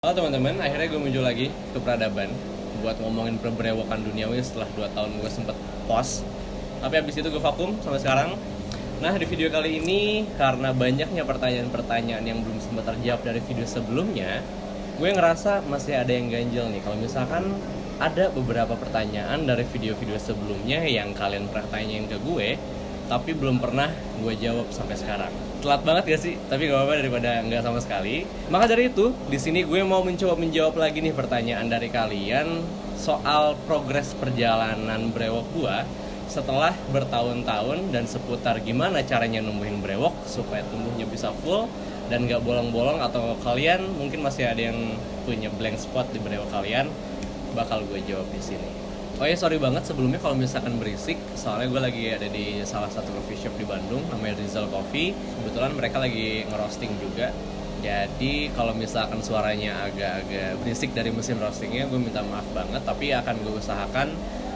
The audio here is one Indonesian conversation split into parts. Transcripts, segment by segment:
Halo teman-teman, akhirnya gue muncul lagi ke peradaban buat ngomongin perbrewokan duniawi setelah 2 tahun gue sempet pause. Tapi abis itu gue vakum sampai sekarang. Nah, di video kali ini karena banyaknya pertanyaan-pertanyaan yang belum sempat terjawab dari video sebelumnya, gue ngerasa masih ada yang ganjel nih. Kalau misalkan ada beberapa pertanyaan dari video-video sebelumnya yang kalian pernah tanyain ke gue, tapi belum pernah gue jawab sampai sekarang. Telat banget gak sih? Tapi gak apa-apa daripada nggak sama sekali. Maka dari itu, di sini gue mau mencoba menjawab lagi nih pertanyaan dari kalian soal progres perjalanan brewok gue setelah bertahun-tahun dan seputar gimana caranya numbuhin brewok supaya tumbuhnya bisa full dan gak bolong-bolong, atau kalian mungkin masih ada yang punya blank spot di brewok kalian, bakal gue jawab di sini. Oh ya, sorry banget sebelumnya kalau misalkan berisik, soalnya gue lagi ada di salah satu coffee shop di Bandung, namanya Rizal Coffee. Kebetulan mereka lagi ngerosting juga. Jadi kalau misalkan suaranya agak-agak berisik dari mesin roastingnya, gue minta maaf banget. Tapi akan gue usahakan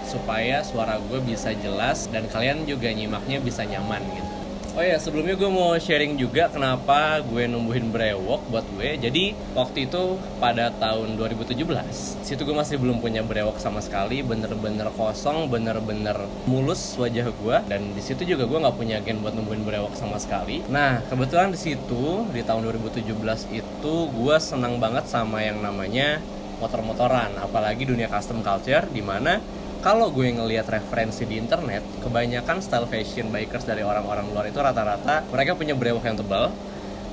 supaya suara gue bisa jelas dan kalian juga nyimaknya bisa nyaman gitu. Oh ya, sebelumnya gue mau sharing juga kenapa gue numbuhin brewok buat gue. Jadi waktu itu pada tahun 2017, situ gue masih belum punya brewok sama sekali, bener-bener kosong, bener-bener mulus wajah gue. Dan di situ juga gue nggak punya gen buat numbuhin brewok sama sekali. Nah, kebetulan di situ di tahun 2017 itu gue senang banget sama yang namanya motor-motoran, apalagi dunia custom culture, di mana kalau gue ngelihat referensi di internet, kebanyakan style fashion bikers dari orang-orang luar itu rata-rata mereka punya brewok yang tebal,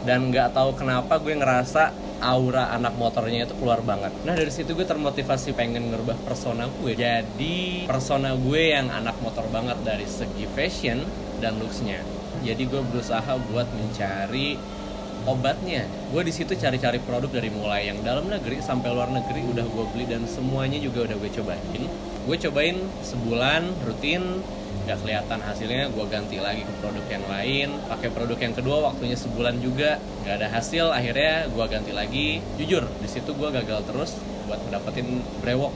dan nggak tahu kenapa gue ngerasa aura anak motornya itu keluar banget. Nah, dari situ gue termotivasi pengen ngerubah persona gue jadi persona gue yang anak motor banget dari segi fashion dan looksnya. Jadi gue berusaha buat mencari obatnya. Gue di situ cari-cari produk dari mulai yang dalam negeri sampai luar negeri udah gue beli, dan semuanya juga udah gue cobain. Gue cobain sebulan rutin, gak kelihatan hasilnya, gue ganti lagi ke produk yang lain. Pakai produk yang kedua waktunya sebulan juga, gak ada hasil, akhirnya gue ganti lagi. Jujur, di situ gue gagal terus buat dapetin brewok.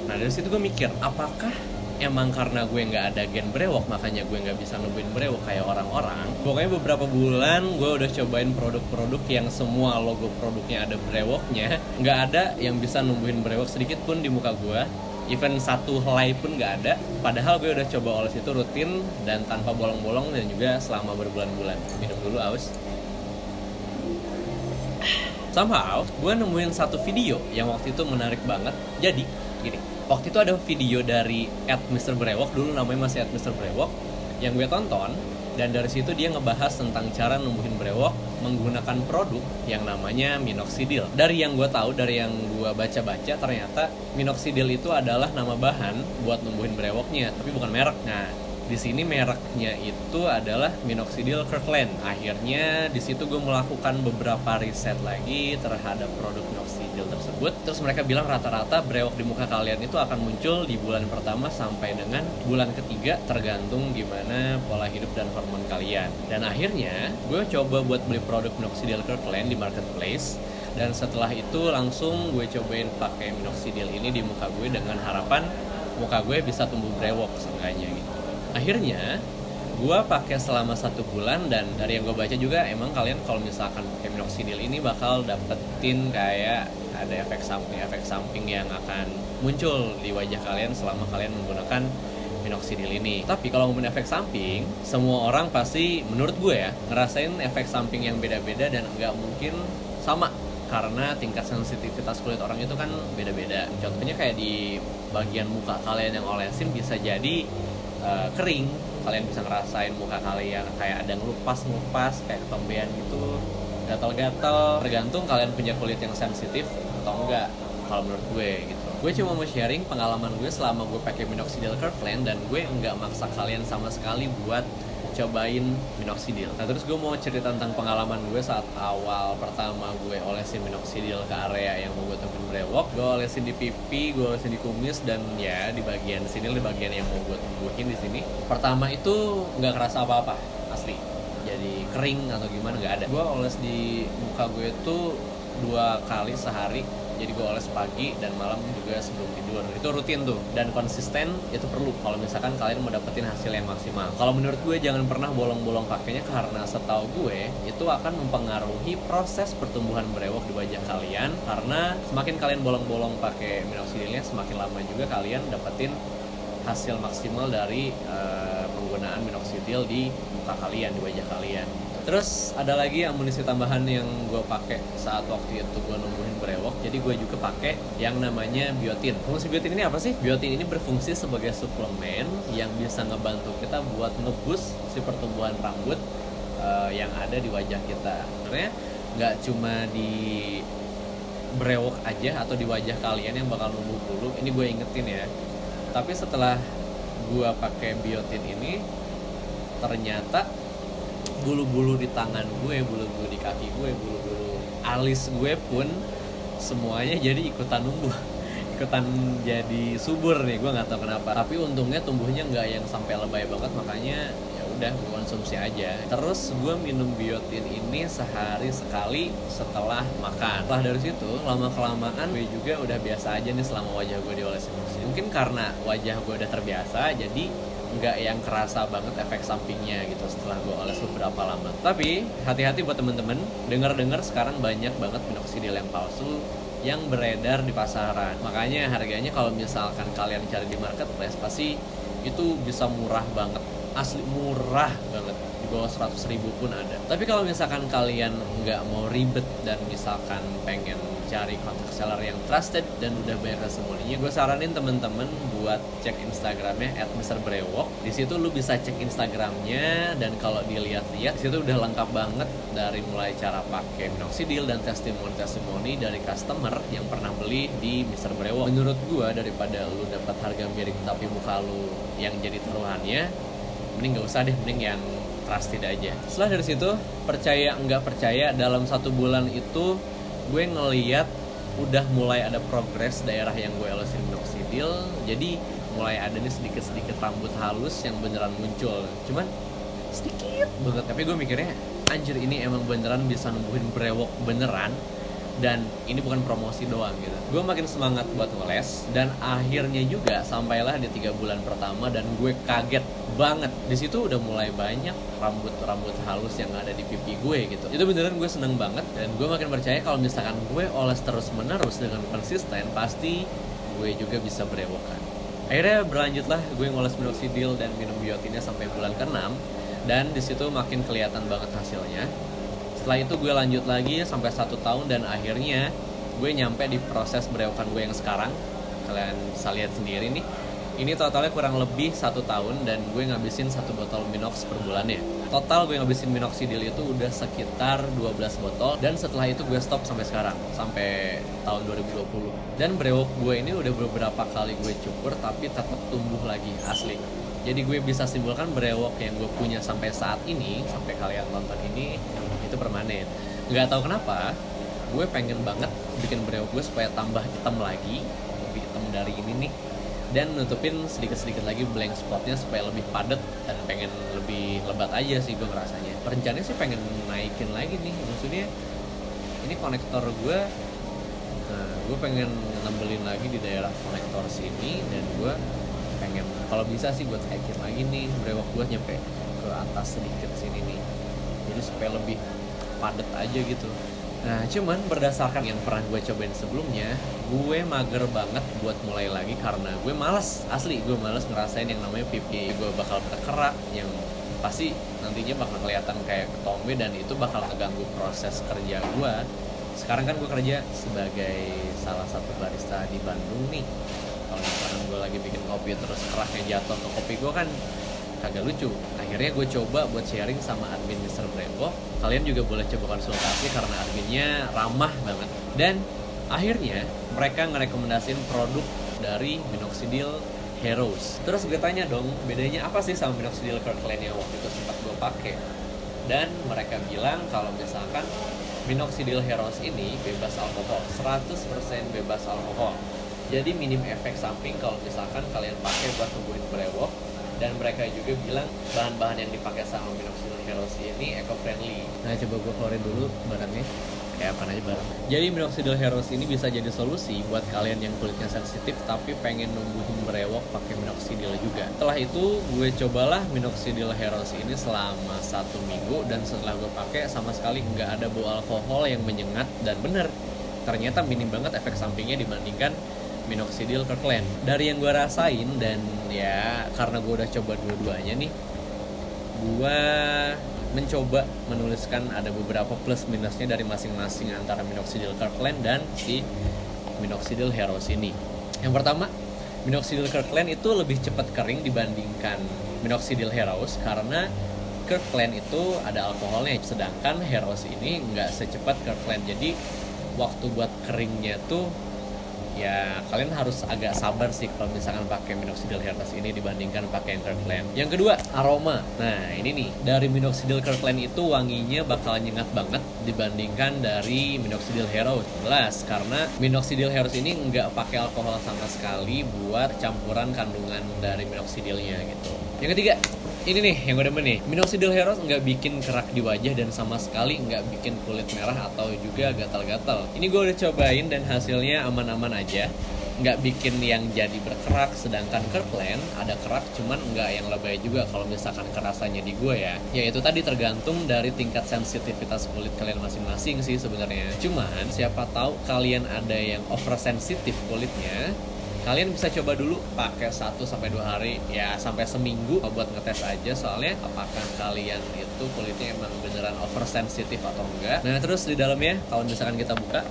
Nah, dari situ gue mikir, apakah emang karena gue nggak ada gen brewok makanya gue nggak bisa numbuhin brewok kayak orang-orang. Pokoknya beberapa bulan gue udah cobain produk-produk yang semua logo produknya ada brewoknya, nggak ada yang bisa numbuhin brewok sedikit pun di muka gue. Even satu helai pun nggak ada. Padahal gue udah coba oles itu rutin dan tanpa bolong-bolong, dan juga selama berbulan-bulan. Minum dulu, aus. Somehow gue nemuin satu video yang waktu itu menarik banget. Jadi gini, waktu itu ada video dari @Mr. Brewok, dulu namanya masih @Mr. Brewok, yang gue tonton. Dan dari situ dia ngebahas tentang cara numbuhin brewok menggunakan produk yang namanya minoxidil. Dari yang gue tahu, dari yang gue baca-baca, ternyata minoxidil itu adalah nama bahan buat numbuhin brewoknya, tapi bukan merek. Nah, di sini mereknya itu adalah minoxidil Kirkland. Akhirnya di situ gue melakukan beberapa riset lagi terhadap produk minoxidil tersebut. Terus mereka bilang rata-rata brewok di muka kalian itu akan muncul di bulan pertama sampai dengan bulan ketiga, tergantung gimana pola hidup dan hormon kalian. Dan akhirnya gue coba buat beli produk minoxidil Kirkland di marketplace. Dan setelah itu langsung gue cobain pakai minoxidil ini di muka gue dengan harapan muka gue bisa tumbuh brewok seenggaknya gitu. Akhirnya gue pakai selama 1 bulan, dan dari yang gue baca juga emang kalian kalau misalkan pakai minoxidil ini bakal dapetin kayak ada efek samping yang akan muncul di wajah kalian selama kalian menggunakan minoxidil ini. Tapi kalau ngomongin efek samping, semua orang pasti menurut gue ya ngerasain efek samping yang beda-beda dan nggak mungkin sama, karena tingkat sensitivitas kulit orang itu kan beda-beda. Contohnya kayak di bagian muka kalian yang olesin bisa jadi kering, kalian bisa ngerasain muka kalian kayak ada ngelupas kayak ketombean gitu, gatal-gatal. Tergantung kalian punya kulit yang sensitif atau enggak, kalau menurut gue gitu. Gue cuma mau sharing pengalaman gue selama gue pakai minoxidil Kirkland, dan gue enggak maksa kalian sama sekali buat cobain minoxidil. Nah, terus gue mau cerita tentang pengalaman gue saat awal pertama gue olesin minoxidil ke area yang mau gue tumbuhin brewok. Gue olesin di pipi, gue olesin di kumis, dan ya di bagian sini, di bagian yang mau gue tumbuhin di sini. Pertama itu nggak kerasa apa-apa, asli. Jadi kering atau gimana nggak ada. Gue oles di muka gue tuh 2 kali sehari. Jadi gue oles pagi dan malam juga sebelum tidur. Itu rutin tuh, dan konsisten itu perlu kalau misalkan kalian mau dapetin hasil yang maksimal. Kalau menurut gue jangan pernah bolong-bolong pakainya, karena setahu gue itu akan mempengaruhi proses pertumbuhan brewok di wajah kalian. Karena semakin kalian bolong-bolong pakai minoxidilnya, semakin lama juga kalian dapetin hasil maksimal dari penggunaan minoxidil di muka kalian, di wajah kalian. Terus ada lagi amunisi tambahan yang gue pakai saat waktu itu gue numbuhin brewok. Jadi gue juga pakai yang namanya biotin. Fungsi biotin ini apa sih? Biotin ini berfungsi sebagai suplemen yang bisa ngebantu kita buat ngebus si pertumbuhan rambut yang ada di wajah kita. Sebenarnya nggak cuma di brewok aja atau di wajah kalian yang bakal numbuh bulu. Ini gue ingetin ya. Tapi setelah gue pakai biotin ini, ternyata bulu-bulu di tangan gue, bulu-bulu di kaki gue, bulu-bulu alis gue pun semuanya jadi ikutan numbuh, ikutan jadi subur nih. Gue nggak tahu kenapa. Tapi untungnya tumbuhnya nggak yang sampai lebay banget, makanya ya udah gue konsumsi aja. Terus gue minum biotin ini sehari sekali setelah makan. Setelah dari situ lama kelamaan gue juga udah biasa aja nih selama wajah gue diolesin mesin. Mungkin karena wajah gue udah terbiasa, jadi nggak yang kerasa banget efek sampingnya gitu setelah gue oles beberapa lama. Tapi hati-hati buat temen-temen, dengar-dengar sekarang banyak banget minoxidil yang palsu yang beredar di pasaran. Makanya harganya kalau misalkan kalian cari di marketplace pasti itu bisa murah banget, asli murah banget, di bawah 100.000 pun ada. Tapi kalau misalkan kalian nggak mau ribet dan misalkan pengen cari kontak seller yang trusted dan udah banyak testimoninya, gue saranin temen-temen buat cek Instagramnya @mrbrewok. Di situ lu bisa cek Instagramnya, dan kalau dilihat-lihat di situ udah lengkap banget dari mulai cara pakai minoxidil dan testimoni dari customer yang pernah beli di Mr. Brewok. Menurut gue daripada lu dapat harga miring tapi muka lu yang jadi taruhannya, mending nggak usah deh, mending yang trusted aja. Setelah dari situ, percaya nggak percaya, dalam 1 bulan itu gue ngeliat udah mulai ada progres daerah yang gue olesin minoxidil. Jadi mulai ada nih sedikit-sedikit rambut halus yang beneran muncul, cuman sedikit banget. Tapi gue mikirnya, anjir ini emang beneran bisa numbuhin brewok beneran, dan ini bukan promosi doang gitu. Gue makin semangat buat ngeles, dan akhirnya juga sampailah di 3 bulan pertama, dan gue kaget banget. Di situ udah mulai banyak rambut halus yang ada di pipi gue gitu. Itu beneran gue seneng banget, dan gue makin percaya kalau misalkan gue oles terus menerus dengan konsisten, pasti gue juga bisa berewokan. Akhirnya berlanjutlah gue ngoles minoxidil dan minum biotinnya sampai bulan ke-6, dan di situ makin kelihatan banget hasilnya. Setelah itu gue lanjut lagi sampai 1 tahun, dan akhirnya gue nyampe di proses berewokan gue yang sekarang. Kalian bisa lihat sendiri nih. Ini totalnya kurang lebih 1 tahun, dan gue ngabisin 1 botol minox per bulannya. Total gue ngabisin minoxidil itu udah sekitar 12 botol, dan setelah itu gue stop sampai sekarang, sampai tahun 2020. Dan brewok gue ini udah beberapa kali gue cukur, tapi tetap tumbuh lagi, asli. Jadi gue bisa simpulkan brewok yang gue punya sampai saat ini, sampai kalian nonton ini, itu permanen. Nggak tahu kenapa, gue pengen banget bikin brewok gue supaya tambah hitam lagi, lebih hitam dari ini nih, dan nutupin sedikit-sedikit lagi blank spotnya supaya lebih padat dan pengen lebih lebat aja sih gue ngerasanya. Rencananya sih pengen naikin lagi nih, maksudnya ini konektor gue, gue pengen nambelin lagi di daerah konektor sini, dan gue pengen kalau bisa sih buat naikin lagi nih brewok gue nyampe ke atas sedikit sini nih, jadi supaya lebih padat aja gitu. Nah, cuman berdasarkan yang pernah gue cobain sebelumnya, gue mager banget buat mulai lagi karena gue malas, asli gue malas ngerasain yang namanya pipi gue bakal berkerak, yang pasti nantinya bakal kelihatan kayak ketombe, dan itu bakal ngeganggu proses kerja gue. Sekarang kan gue kerja sebagai salah satu barista di Bandung nih. Kalau misalkan gue lagi bikin kopi terus keraknya jatuh ke kopi gue kan kagak lucu. Akhirnya gue coba buat sharing sama admin Mr. Brewok. Kalian juga boleh coba konsultasi karena adminnya ramah banget. Dan akhirnya mereka ngerekomendasiin produk dari minoxidil Heroes. Terus gue tanya dong, bedanya apa sih sama minoxidil Kirkland yang waktu itu sempat gue pakai? Dan mereka bilang kalau misalkan minoxidil Heroes ini bebas alkohol, 100% bebas alkohol. Jadi minim efek samping kalau misalkan kalian pakai buat numbuhin brewok. Dan mereka juga bilang bahan-bahan yang dipakai sama minoxidil Heroes ini eco-friendly. Nah, coba gue keluarin dulu barangnya. kayak apa aja bareng. Jadi minoxidil heroes ini bisa jadi solusi buat kalian yang kulitnya sensitif tapi pengen numbuhin brewok pakai minoxidil juga. Setelah itu gue cobalah minoxidil heroes ini selama 1 minggu, dan setelah gue pakai sama sekali nggak ada bau alkohol yang menyengat, dan bener ternyata minim banget efek sampingnya dibandingkan minoxidil Kirkland. Dari yang gue rasain, dan ya karena gue udah coba dua-duanya nih, gue mencoba menuliskan ada beberapa plus minusnya dari masing-masing antara minoxidil Kirkland dan si minoxidil heroes ini. Yang pertama, minoxidil Kirkland itu lebih cepat kering dibandingkan minoxidil heroes karena Kirkland itu ada alkoholnya, sedangkan heroes ini nggak secepat Kirkland. Jadi waktu buat keringnya tuh ya kalian harus agak sabar sih kalau misalkan pakai minoxidil heroes ini dibandingkan pakai yang Kirkland. Yang kedua, aroma. Nah ini nih, dari minoxidil Kirkland itu wanginya bakal nyengat banget dibandingkan dari minoxidil heroes. Jelas, karena minoxidil heroes ini nggak pakai alkohol sama sekali buat campuran kandungan dari minoxidilnya gitu. Yang ketiga, ini nih yang gue demen nih, minoxidil heroes nggak bikin kerak di wajah dan sama sekali nggak bikin kulit merah atau juga gatal-gatal. Ini gue udah cobain dan hasilnya aman-aman aja, nggak bikin yang jadi berkerak. Sedangkan Kirkland ada kerak, cuman nggak yang lebay juga kalau misalkan kerasanya di gue ya. Ya itu tadi tergantung dari tingkat sensitivitas kulit kalian masing-masing sih sebenarnya. Cuman siapa tahu kalian ada yang oversensitif kulitnya, kalian bisa coba dulu pakai 1-2 hari, ya sampai seminggu buat ngetes aja, soalnya apakah kalian itu kulitnya emang beneran oversensitif atau enggak. Nah terus di dalamnya, kalau misalkan kita buka,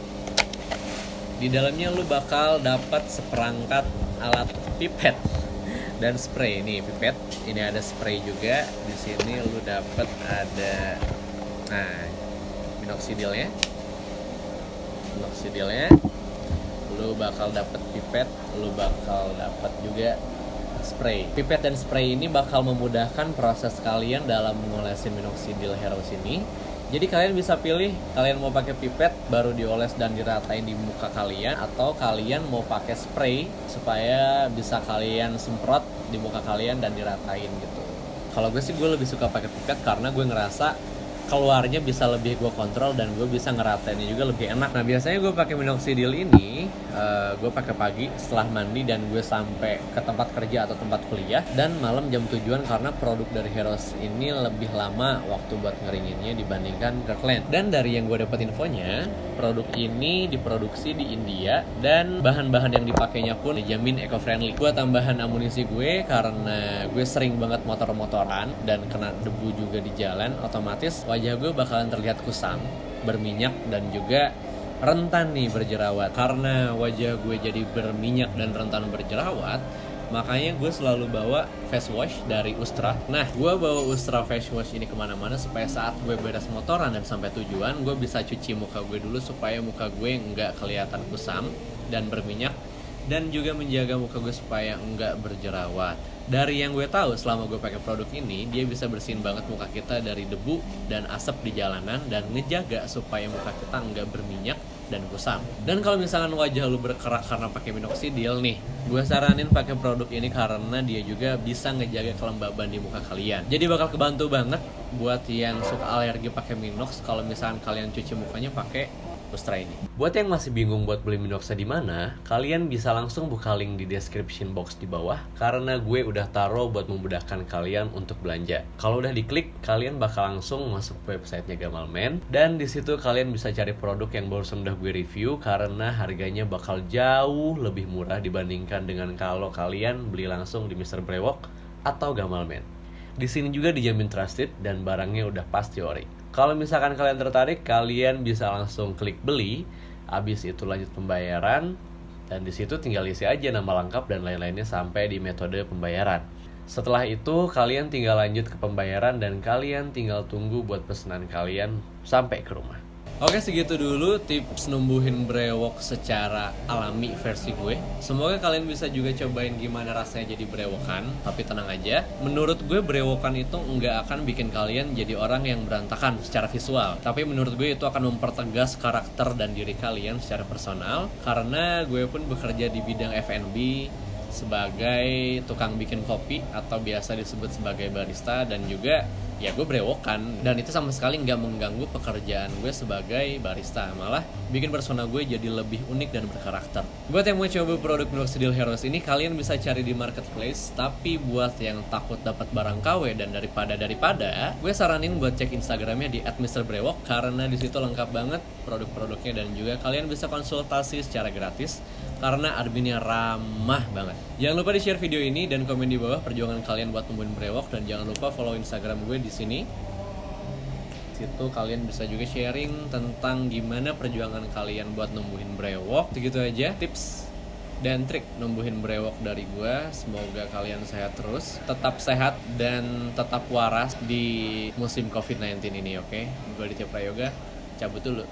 di dalamnya lu bakal dapat seperangkat alat pipet dan spray. Nih pipet, ini ada spray juga. Di sini lu dapat ada, nah minoxidilnya, lu bakal dapat pipet, lu bakal dapat juga spray. Pipet dan spray ini bakal memudahkan proses kalian dalam mengolesin minoxidil heroes ini. Jadi kalian bisa pilih, kalian mau pakai pipet baru dioles dan diratain di muka kalian, atau kalian mau pakai spray supaya bisa kalian semprot di muka kalian dan diratain gitu. Kalau gue sih gue lebih suka pakai pipet karena gue ngerasa keluarnya bisa lebih gue kontrol dan gue bisa ngeratainnya juga lebih enak. Nah biasanya gue pakai minoxidil ini, gue pakai pagi setelah mandi dan gue sampai ke tempat kerja atau tempat kuliah, dan malam jam tujuan karena produk dari Heroes ini lebih lama waktu buat ngeringinnya dibandingkan Kirkland. Dan dari yang gue dapat infonya, produk ini diproduksi di India dan bahan-bahan yang dipakainya pun dijamin eco-friendly. Gue tambahan amunisi gue karena gue sering banget motor-motoran dan kena debu juga di jalan, otomatis wajah gue bakalan terlihat kusam, berminyak, dan juga rentan nih berjerawat. Karena wajah gue jadi berminyak dan rentan berjerawat, makanya gue selalu bawa face wash dari Ustra. Nah, gue bawa Ustra face wash ini kemana-mana supaya saat gue beres motoran dan sampai tujuan, gue bisa cuci muka gue dulu supaya muka gue nggak kelihatan kusam dan berminyak, dan juga menjaga muka gue supaya nggak berjerawat. Dari yang gue tahu selama gue pakai produk ini, dia bisa bersihin banget muka kita dari debu dan asap di jalanan, dan ngejaga supaya muka kita nggak berminyak dan kusam. Dan kalau misalkan wajah lu berkerak karena pakai minoxidil nih, gue saranin pakai produk ini karena dia juga bisa ngejaga kelembaban di muka kalian. Jadi bakal kebantu banget buat yang suka alergi pakai minox kalau misalkan kalian cuci mukanya pakai Ustra ini. Buat yang masih bingung buat beli Minoxa di mana, kalian bisa langsung buka link di description box di bawah karena gue udah taruh buat memudahkan kalian untuk belanja. Kalau udah diklik, kalian bakal langsung masuk ke websitenya Gamalman, dan di situ kalian bisa cari produk yang barusan udah gue review karena harganya bakal jauh lebih murah dibandingkan dengan kalau kalian beli langsung di Mr. Brewok atau Gamalman. Di sini juga dijamin trusted dan barangnya udah pasti ori. Kalau misalkan kalian tertarik, kalian bisa langsung klik beli, habis itu lanjut pembayaran, dan di situ tinggal isi aja nama lengkap dan lain-lainnya sampai di metode pembayaran. Setelah itu kalian tinggal lanjut ke pembayaran dan kalian tinggal tunggu buat pesanan kalian sampai ke rumah. Oke, segitu dulu tips numbuhin brewok secara alami versi gue. Semoga kalian bisa juga cobain gimana rasanya jadi brewokan. Tapi tenang aja, menurut gue brewokan itu nggak akan bikin kalian jadi orang yang berantakan secara visual. Tapi menurut gue itu akan mempertegas karakter dan diri kalian secara personal. Karena gue pun bekerja di bidang F&B sebagai tukang bikin kopi atau biasa disebut sebagai barista, dan juga ya gue brewokan, dan itu sama sekali nggak mengganggu pekerjaan gue sebagai barista, malah bikin persona gue jadi lebih unik dan berkarakter. Buat yang mau coba produk Minoxidil Heroes ini, kalian bisa cari di marketplace, tapi buat yang takut dapat barang KW dan daripada gue saranin buat cek Instagramnya di @mrbrewok, karena di situ lengkap banget produk-produknya, dan juga kalian bisa konsultasi secara gratis karena adminnya ramah banget. Jangan lupa di-share video ini dan komen di bawah perjuangan kalian buat numbuhin brewok, dan jangan lupa follow Instagram gue di sini. Situ kalian bisa juga sharing tentang gimana perjuangan kalian buat numbuhin brewok. Segitu aja tips dan trik numbuhin brewok dari gue. Semoga kalian sehat terus, tetap sehat dan tetap waras di musim COVID-19 ini, oke? Gue Aditya Prayoga, cabut dulu.